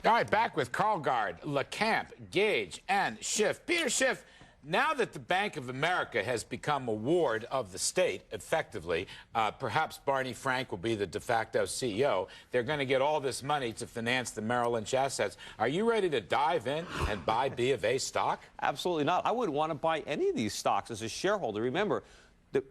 All right, back with Carlgard, LeCamp, Gage, and Schiff. Peter Schiff, now that the Bank of America has become a ward of the state, effectively, perhaps Barney Frank will be the de facto CEO. They're going to get all this money to finance the Merrill Lynch assets. Are you ready to dive in and buy B of A stock? Absolutely not. I wouldn't want to buy any of these stocks as a shareholder. Remember,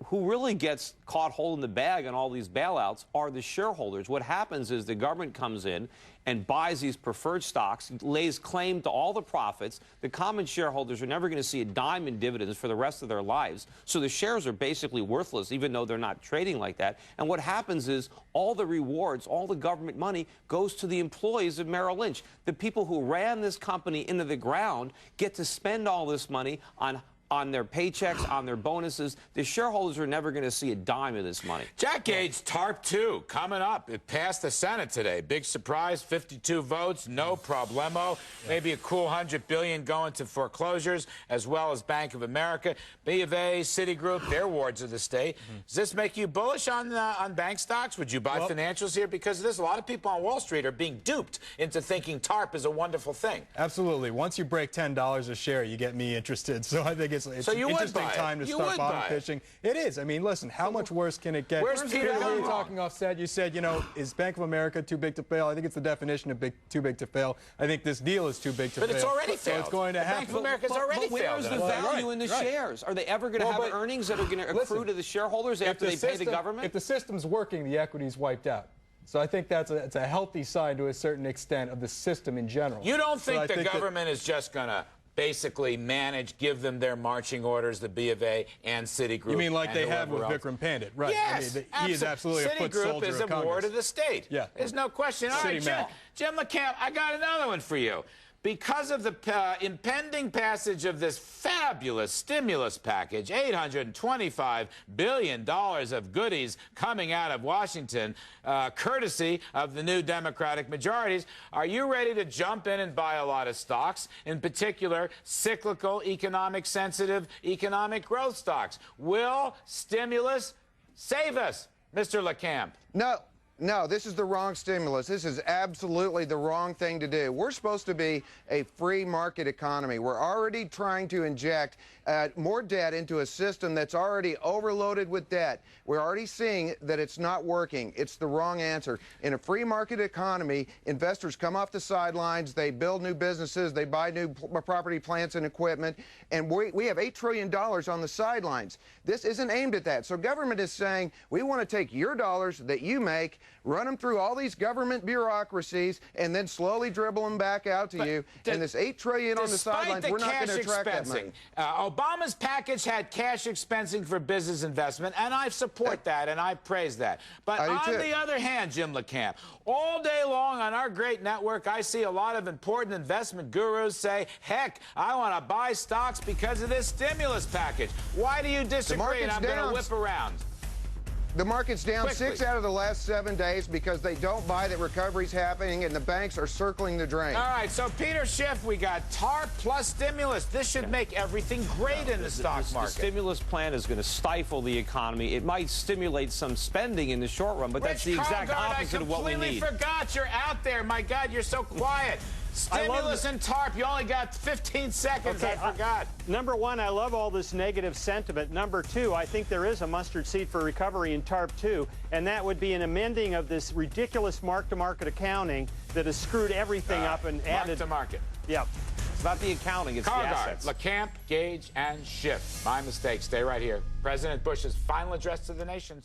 who really gets caught holding the bag on all these bailouts are the shareholders. What happens is the government comes in and buys these preferred stocks, lays claim to all the profits. The common shareholders are never going to see a dime in dividends for the rest of their lives. So the shares are basically worthless, even though they're not trading like that. And what happens is all the rewards, all the government money goes to the employees of Merrill Lynch. The people who ran this company into the ground get to spend all this money on their paychecks, on their bonuses. The shareholders are never going to see a dime of this money. Jack Gage, TARP 2, coming up. It passed the Senate today. Big surprise, 52 votes, no problemo. Maybe a cool $100 billion going to foreclosures, as well as Bank of America. B of A, Citigroup, they're wards of the state. Does this make you bullish on bank stocks? Would you buy financials here? Because there's a lot of people on Wall Street are being duped into thinking TARP is a wonderful thing. Absolutely. Once you break $10 a share, you get me interested. So I think it's so an interesting time to start bottom fishing. It is. I mean, listen, how much worse can it get? Where's Peter really talking offset? You said, you know, is Bank of America too big to fail? I think it's the definition of too big to fail. I think this deal is too big to fail. But it's already failed. So it's going to happen. Bank of America's already failed. Where's the value in the shares? Are they ever going to have earnings that are going to accrue to the shareholders after they pay the government? If the system's working, the equity's wiped out. So I think it's a healthy sign to a certain extent of the system in general. You don't think the government is just going to basically give them their marching orders, the B of A and Citigroup? You mean like they have with Vikram Pandit, right? Yes, I mean, he is absolutely a foot soldier of Congress. Citigroup is a ward of the state. Yeah. There's no question. All right, Jim LeCamp, I got another one for you. Because of the impending passage of this fabulous stimulus package, $825 billion of goodies coming out of Washington, courtesy of the new Democratic majorities, are you ready to jump in and buy a lot of stocks, in particular cyclical, economic-sensitive, economic growth stocks? Will stimulus save us, Mr. LeCamp? No, this is the wrong stimulus. This is absolutely the wrong thing to do. We're supposed to be a free market economy. We're already trying to inject more debt into a system that's already overloaded with debt. We're already seeing that it's not working. It's the wrong answer. In a free market economy, investors come off the sidelines, they build new businesses, they buy new property, plants, and equipment, and we have $8 trillion on the sidelines. This isn't aimed at that. So government is saying, we want to take your dollars that you make, run them through all these government bureaucracies, and then slowly dribble them back out to you. And this $8 trillion on the sidelines, we're not going to attract that money. Obama's package had cash expensing for business investment, and I support that, and I praise that. But on the other hand, Jim LeCamp, all day long on our great network, I see a lot of important investment gurus say, heck, I want to buy stocks because of this stimulus package. Why do you disagree? And I'm going to whip around. The market's down Quickly. 6 out of the last 7 days because they don't buy that recovery's happening and the banks are circling the drain. All right, so Peter Schiff, we got TARP plus stimulus. This should make everything great in the stock market. The stimulus plan is going to stifle the economy. It might stimulate some spending in the short run, but that's the exact opposite of what we need. I completely forgot you're out there. My God, you're so quiet. Stimulus and TARP, you only got 15 seconds. Okay, I forgot. Number one, I love all this negative sentiment. Number two, I think there is a mustard seed for recovery in TARP 2, and that would be an amending of this ridiculous mark-to-market accounting that has screwed everything up and added. Mark-to-market. Yeah. It's not the accounting, it's the assets. LeCamp, Gage, and Schiff. My mistake. Stay right here. President Bush's final address to the nation.